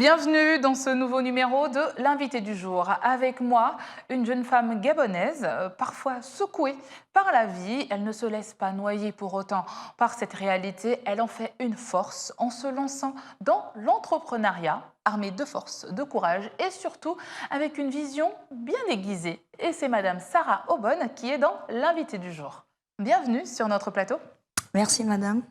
Bienvenue dans ce nouveau numéro de l'invité du jour. Avec moi, une jeune femme gabonaise, parfois secouée par la vie. Elle ne se laisse pas noyer pour autant par cette réalité. Elle en fait une force en se lançant dans l'entrepreneuriat, armée de force, de courage et surtout avec une vision bien aiguisée. Et c'est Madame Sarah Aubonne qui est dans l'invité du jour. Bienvenue sur notre plateau. Merci, madame.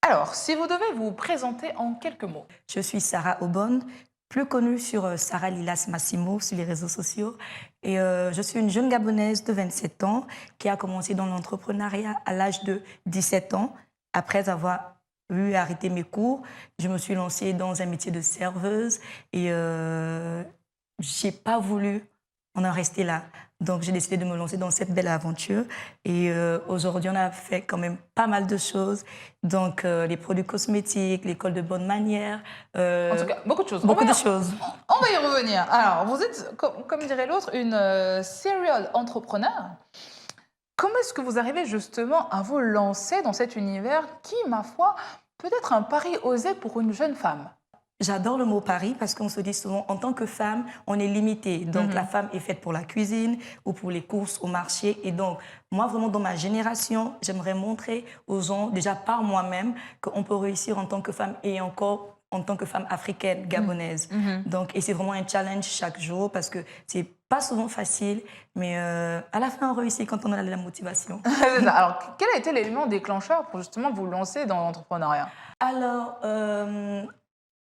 Alors, si vous devez vous présenter en quelques mots. Je suis Sarah Aubonne, plus connue sur Sarah Lilas Massimo sur les réseaux sociaux. Et je suis une jeune Gabonaise de 27 ans qui a commencé dans l'entrepreneuriat à l'âge de 17 ans. Après avoir eu arrêté mes cours, je me suis lancée dans un métier de serveuse et j'ai pas voulu en rester là. Donc, j'ai décidé de me lancer dans cette belle aventure. Et aujourd'hui, on a fait quand même pas mal de choses. Donc, les produits cosmétiques, l'école de bonne manière. En tout cas, beaucoup de choses. Beaucoup de choses. On va y revenir. Alors, vous êtes, comme dirait l'autre, une serial entrepreneur. Comment est-ce que vous arrivez justement à vous lancer dans cet univers qui, ma foi, peut être un pari osé pour une jeune femme? J'adore le mot pari parce qu'on se dit souvent, en tant que femme, on est limité. Donc, la femme est faite pour la cuisine ou pour les courses au marché. Et donc, moi, vraiment, dans ma génération, j'aimerais montrer aux gens, déjà par moi-même, qu'on peut réussir en tant que femme et encore en tant que femme africaine, gabonaise. Donc, et c'est vraiment un challenge chaque jour parce que c'est pas souvent facile, mais à la fin, on réussit quand on a de la motivation. Alors, quel a été l'élément déclencheur pour justement vous lancer dans l'entrepreneuriat? Alors,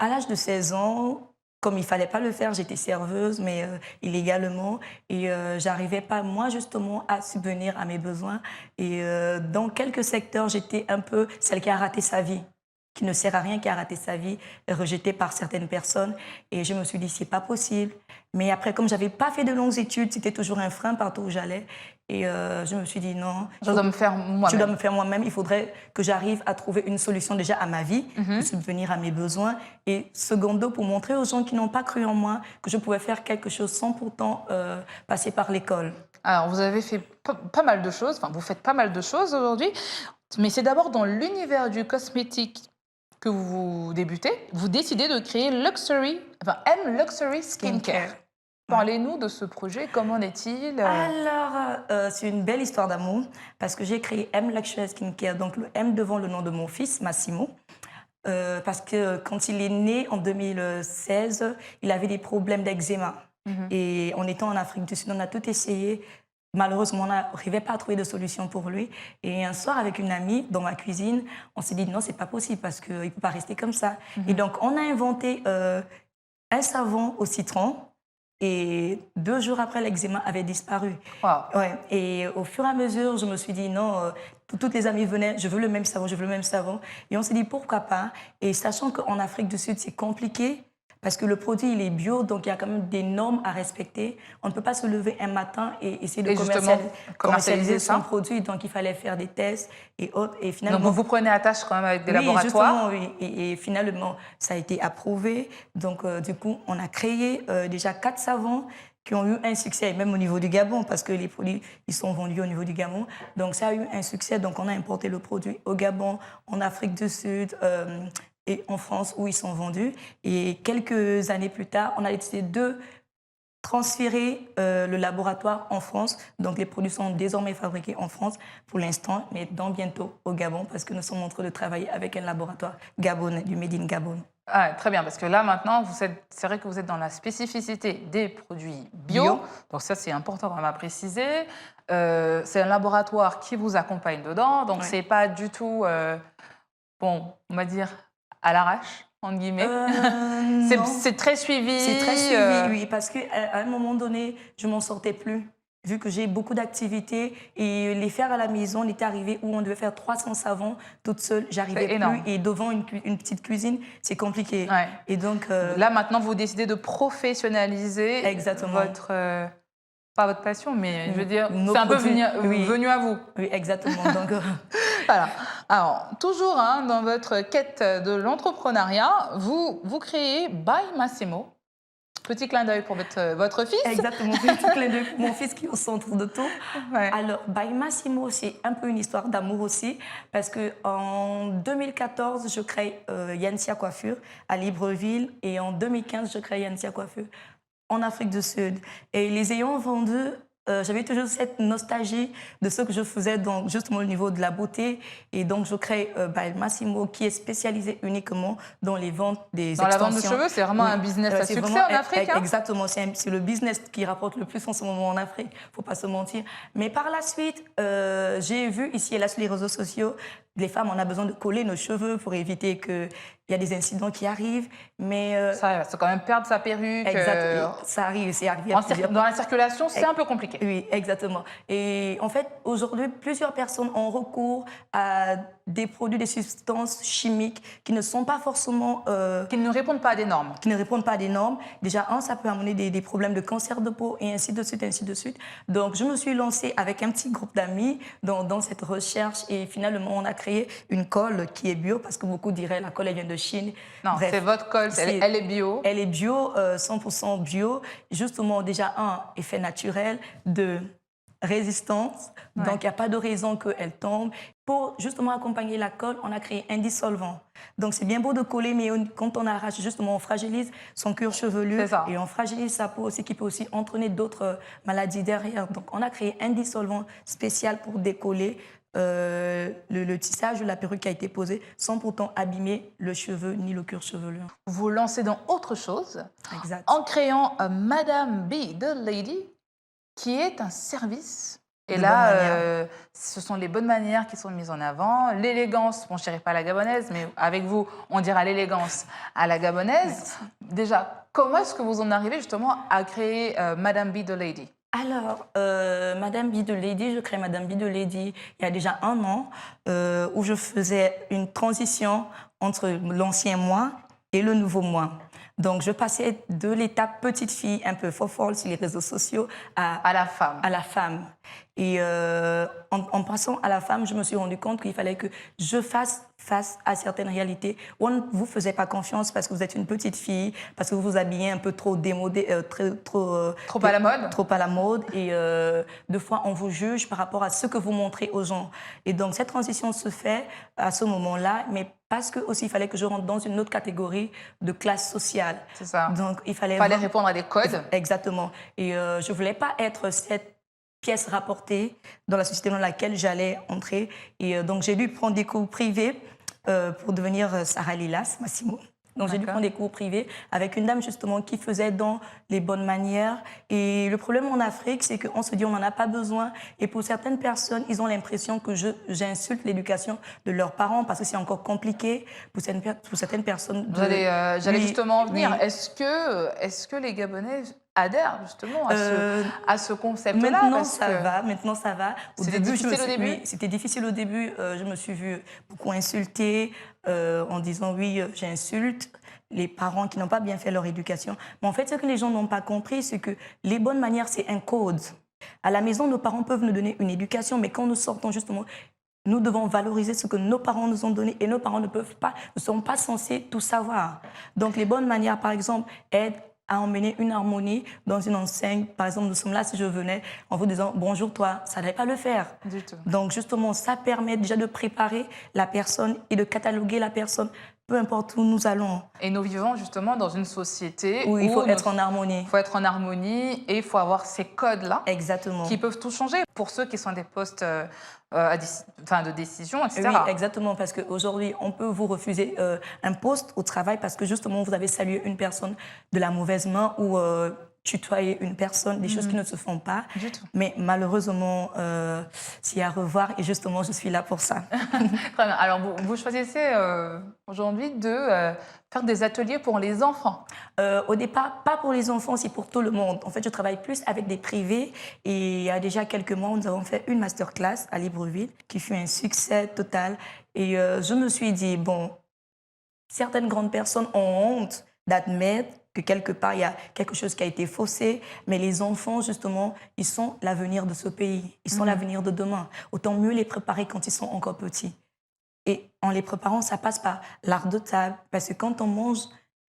à l'âge de 16 ans, comme il ne fallait pas le faire, j'étais serveuse, mais illégalement. Et j'arrivais pas, moi, justement, à subvenir à mes besoins. Et dans quelques secteurs, j'étais un peu celle qui a raté sa vie, qui ne sert à rien, qui a raté sa vie, rejetée par certaines personnes. Et je me suis dit, c'est pas possible. Mais après, comme j'avais pas fait de longues études, c'était toujours un frein partout où j'allais. Et je me suis dit, non. Je dois me faire moi-même. Je dois me faire moi-même. Il faudrait que j'arrive à trouver une solution déjà à ma vie, pour subvenir à mes besoins. Et secondo, pour montrer aux gens qui n'ont pas cru en moi que je pouvais faire quelque chose sans pourtant passer par l'école. Alors, vous avez fait pas mal de choses, enfin, vous faites pas mal de choses aujourd'hui, mais c'est d'abord dans l'univers du cosmétique que vous débutez. Vous décidez de créer M Luxury Skincare. Parlez-nous de ce projet, comment est-il? Alors, c'est une belle histoire d'amour parce que j'ai créé M Luxury Skincare, donc le M devant le nom de mon fils, Massimo. Parce que quand il est né en 2016, il avait des problèmes d'eczéma. Et en étant en Afrique du Sud, on a tout essayé. Malheureusement, on n'arrivait pas à trouver de solution pour lui. Et un soir, avec une amie, dans ma cuisine, on s'est dit non, c'est pas possible parce qu'il ne peut pas rester comme ça. Et donc, on a inventé un savon au citron. Et 2 jours après, l'eczéma avait disparu. Wow. Ouais. Et au fur et à mesure, je me suis dit non, toutes les amies venaient, je veux le même savon, je veux le même savon. Et on s'est dit pourquoi pas. Et sachant qu'en Afrique du Sud, c'est compliqué, parce que le produit, il est bio, donc il y a quand même des normes à respecter. On ne peut pas se lever un matin et essayer de commercialiser son produit. Donc, il fallait faire des tests et autres. Et finalement, donc, vous prenez à tâche quand même avec des oui, laboratoires. Justement, oui. Et finalement, ça a été approuvé. Donc, du coup, on a créé déjà 4 savons qui ont eu un succès, même au niveau du Gabon, parce que les produits, ils sont vendus au niveau du Gabon. Donc, ça a eu un succès. Donc, on a importé le produit au Gabon, en Afrique du Sud, et en France où ils sont vendus. Et quelques années plus tard, on a décidé de transférer le laboratoire en France. Donc les produits sont désormais fabriqués en France pour l'instant, mais dans bientôt au Gabon parce que nous sommes en train de travailler avec un laboratoire gabonais, du Made in Gabon. Ah, très bien, parce que là maintenant, c'est vrai que vous êtes dans la spécificité des produits bio. Donc ça, c'est important quand même à préciser. C'est un laboratoire qui vous accompagne dedans, donc c'est pas du tout, bon, on va dire, à l'arrache, entre guillemets. C'est très suivi. C'est très suivi, oui, parce qu'à un moment donné, je m'en sortais plus. Vu que j'ai beaucoup d'activités et les faire à la maison, on était arrivé où on devait faire 300 savons toute seule. J'arrivais plus et devant une petite cuisine, c'est compliqué. Ouais. Et donc là maintenant, vous décidez de professionnaliser votre pas votre passion, mais je veux dire, c'est un peu venu à vous. Oui, exactement. Donc, voilà. Alors, toujours dans votre quête de l'entrepreneuriat, vous créez By Massimo. Petit clin d'œil pour votre fils. Exactement, petit clin d'œil pour mon fils qui est au centre de tout. Ouais. Alors, by Massimo, c'est un peu une histoire d'amour aussi, parce qu'en 2014, je crée Yantia Coiffure à Libreville, et en 2015, je crée Yantia Coiffure en Afrique du Sud. Et les ayant vendus, j'avais toujours cette nostalgie de ce que je faisais, donc justement au niveau de la beauté. Et donc, je crée by Massimo, qui est spécialisé uniquement dans les ventes des Dans la vente de extensions. cheveux, c'est vraiment Oui. un business à C'est succès vraiment- en Afrique. Hein. Exactement, c'est le business qui rapporte le plus en ce moment en Afrique, il ne faut pas se mentir. Mais par la suite, j'ai vu ici et là sur les réseaux sociaux, les femmes, on a besoin de coller nos cheveux pour éviter qu'il y a des incidents qui arrivent. Mais Ça va quand même perdre sa perruque. exact, ça arrive, c'est arrivé à plusieurs. Dans la circulation, c'est un peu compliqué. Oui, exactement. Et en fait, aujourd'hui, plusieurs personnes ont recours à des produits, des substances chimiques qui ne sont pas forcément... Qu'ils ne répondent pas à des normes. qui ne répondent pas à des normes. Déjà, ça peut amener des problèmes de cancer de peau et ainsi de suite, ainsi de suite. Donc, je me suis lancée avec un petit groupe d'amis dans cette recherche et finalement, on a créé une colle qui est bio parce que beaucoup diraient la colle, elle vient de Chine. Non, Bref, c'est votre colle, elle est bio. Elle est bio, 100% bio. Justement, déjà, effet naturel, de résistance. Ouais. Donc, il n'y a pas de raison qu'elle tombe. Pour justement accompagner la colle, on a créé un dissolvant. Donc, c'est bien beau de coller, mais quand on arrache, justement, on fragilise son cuir chevelu et on fragilise sa peau aussi, qui peut aussi entraîner d'autres maladies derrière. Donc, on a créé un dissolvant spécial pour décoller le tissage ou la perruque qui a été posée sans pourtant abîmer le cheveu ni le cuir chevelu. Vous vous lancez dans autre chose Exact. en créant Madame B, The Lady, qui est un service. Et De là, bonne manière. ce sont les bonnes manières qui sont mises en avant, l'élégance. Bon, je ne dirais pas à la gabonaise, mais avec vous, on dira l'élégance à la gabonaise. Merci. Déjà, comment est-ce que vous en arrivez justement à créer Madame B, The Lady? Alors, Madame B de Lady, je crée Madame B de Lady il y a déjà 1 an, où je faisais une transition entre l'ancien moi et le nouveau moi. Donc, je passais de l'étape petite fille, un peu fofolle sur les réseaux sociaux, À la femme. à la femme. Et en passant à la femme, je me suis rendu compte qu'il fallait que je fasse face à certaines réalités. On ne vous faisait pas confiance parce que vous êtes une petite fille, parce que vous vous habillez un peu trop démodé, trop à la mode. Trop à la mode. Et deux fois, on vous juge par rapport à ce que vous montrez aux gens. Et donc, cette transition se fait à ce moment-là, mais parce que aussi, il fallait que je rentre dans une autre catégorie de classe sociale. C'est ça. Donc, il fallait Répondre à des codes. Exactement. Et je ne voulais pas être cette pièce rapportée dans la société dans laquelle j'allais entrer. Et donc, j'ai dû prendre des cours privés pour devenir Sarah Lilas Massimo. Donc, j'ai dû prendre des cours privés avec une dame, justement, qui faisait dans les bonnes manières. Et le problème en Afrique, c'est qu'on se dit on n'en a pas besoin. Et pour certaines personnes, ils ont l'impression que j'insulte l'éducation de leurs parents parce que c'est encore compliqué pour certaines personnes. J'allais justement en venir. Oui. Est-ce que les Gabonais adhèrent justement à ce concept-là? Maintenant, ça va. Maintenant, ça va. C'était difficile au début? Oui, c'était difficile au début. Je me suis vue beaucoup insultée en disant oui, j'insulte les parents qui n'ont pas bien fait leur éducation. Mais en fait, ce que les gens n'ont pas compris, c'est que les bonnes manières, c'est un code. À la maison, nos parents peuvent nous donner une éducation, mais quand nous sortons justement, nous devons valoriser ce que nos parents nous ont donné et nos parents ne sont pas censés tout savoir. Donc, les bonnes manières, par exemple, aident à emmener une harmonie dans une enseigne. Par exemple, nous sommes là, si je venais en vous disant « bonjour toi », ça n'allait pas le faire. Du tout. Donc justement, ça permet déjà de préparer la personne et de cataloguer la personne, peu importe où nous allons. Et nous vivons justement dans une société où il faut être en harmonie. Il faut être en harmonie et il faut avoir ces codes-là. Exactement. Qui peuvent tout changer pour ceux qui sont à des postes de décision, etc. Oui, exactement, parce qu'aujourd'hui, on peut vous refuser un poste au travail parce que justement, vous avez salué une personne de la mauvaise main ou tutoyer une personne, des choses qui ne se font pas. Du tout. Mais malheureusement, s'il y a à revoir, et justement, je suis là pour ça. Très bien. Alors, vous choisissez aujourd'hui de faire des ateliers pour les enfants. Au départ, pas pour les enfants, c'est pour tout le monde. En fait, je travaille plus avec des privés. Et il y a déjà quelques mois, nous avons fait une masterclass à Libreville qui fut un succès total. Et je me suis dit, bon, certaines grandes personnes ont honte d'admettre que quelque part, il y a quelque chose qui a été faussé. Mais les enfants, justement, ils sont l'avenir de ce pays. Ils sont l'avenir de demain. Autant mieux les préparer quand ils sont encore petits. Et en les préparant, ça passe par l'art de table. Parce que quand on mange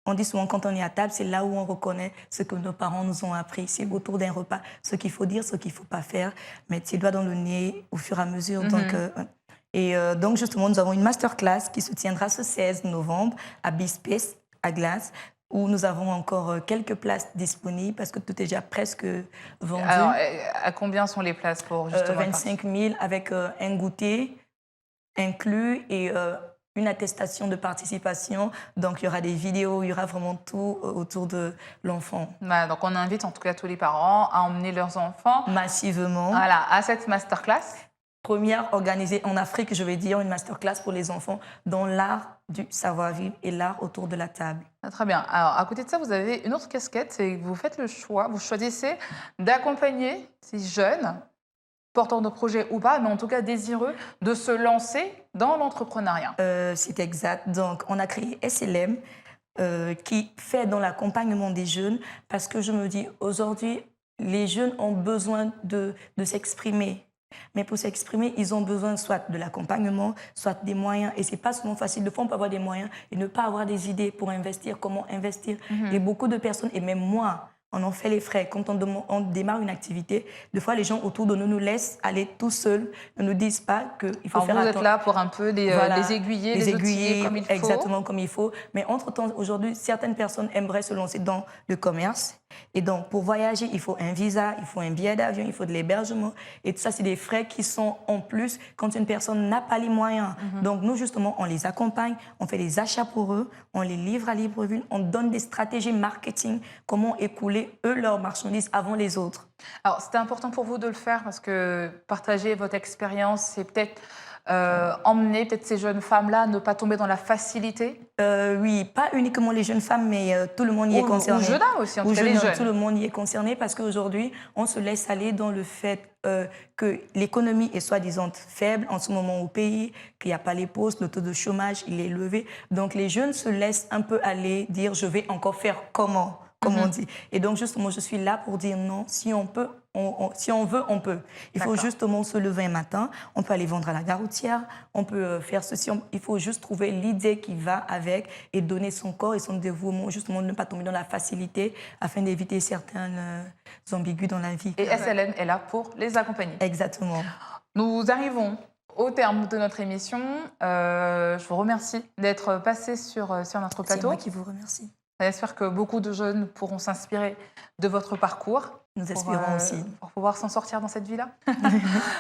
On dit souvent quand on est à table, c'est là où on reconnaît ce que nos parents nous ont appris. C'est autour d'un repas, ce qu'il faut dire, ce qu'il ne faut pas faire, mettre ses doigts dans le nez au fur et à mesure. Donc justement, nous avons une masterclass qui se tiendra ce 16 novembre à B-Space, à Glace, où nous avons encore quelques places disponibles parce que tout est déjà presque vendu. Alors, à combien sont les places pour justement 25 000 avec un goûter inclus et une attestation de participation. Donc, il y aura des vidéos, il y aura vraiment tout autour de l'enfant. Voilà, donc, on invite en tout cas tous les parents à emmener leurs enfants massivement. Voilà, à cette masterclass. Première organisée en Afrique, je vais dire, une masterclass pour les enfants dans l'art du savoir-vivre et l'art autour de la table. Ah, très bien. Alors, à côté de ça, vous avez une autre casquette, c'est que vous faites le choix, vous choisissez d'accompagner ces jeunes, porteurs de projets ou pas, mais en tout cas désireux de se lancer dans l'entrepreneuriat. C'est exact. Donc, on a créé SLM qui fait dans l'accompagnement des jeunes parce que je me dis, aujourd'hui, les jeunes ont besoin de s'exprimer. Mais pour s'exprimer, ils ont besoin soit de l'accompagnement, soit des moyens. Et ce n'est pas souvent facile. De fois, on peut avoir des moyens et ne pas avoir des idées pour investir, comment investir. Et beaucoup de personnes, et même moi, on en fait les frais. Quand on démarre une activité, des fois, les gens autour de nous nous laissent aller tout seuls, ne nous disent pas qu'il faut faire attention. Vous êtes là pour un peu les aiguiller, les outiller comme il faut. Exactement comme il faut. Mais entre-temps, aujourd'hui, certaines personnes aimeraient se lancer dans le commerce. Et donc, pour voyager, il faut un visa, il faut un billet d'avion, il faut de l'hébergement. Et tout ça, c'est des frais qui sont en plus quand une personne n'a pas les moyens. Donc, nous, justement, on les accompagne, on fait des achats pour eux, on les livre à Libreville, on donne des stratégies marketing, comment écouler, eux, leurs marchandises avant les autres. Alors, c'était important pour vous de le faire parce que partager votre expérience, c'est peut-être emmener peut-être ces jeunes femmes-là à ne pas tomber dans la facilité. Oui, pas uniquement les jeunes femmes, mais tout le monde y est concerné. Ou jeunes aussi, en tout cas les jeunes. Tout le monde y est concerné parce qu'aujourd'hui, on se laisse aller dans le fait que l'économie est soi-disant faible en ce moment au pays, qu'il n'y a pas les postes, le taux de chômage, il est élevé. Donc les jeunes se laissent un peu aller, dire je vais encore faire comment comme on dit. Et donc, justement, je suis là pour dire non, si on peut, si on veut, on peut. Il faut justement se lever un matin, on peut aller vendre à la gare routière, on peut faire ceci, il faut juste trouver l'idée qui va avec et donner son corps et son dévouement, justement, ne pas tomber dans la facilité afin d'éviter certaines ambiguïtés dans la vie. Et SLM est là pour les accompagner. Exactement. Nous arrivons au terme de notre émission. Je vous remercie d'être passé sur notre plateau. C'est moi qui vous remercie. J'espère que beaucoup de jeunes pourront s'inspirer de votre parcours. Nous espérons aussi. Pour pouvoir s'en sortir dans cette vie-là.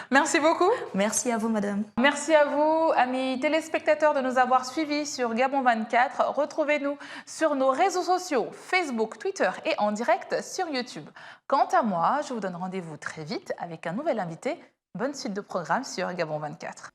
Merci beaucoup. Merci à vous, madame. Merci à vous, amis téléspectateurs, de nous avoir suivis sur Gabon 24. Retrouvez-nous sur nos réseaux sociaux, Facebook, Twitter et en direct sur YouTube. Quant à moi, je vous donne rendez-vous très vite avec un nouvel invité. Bonne suite de programme sur Gabon 24.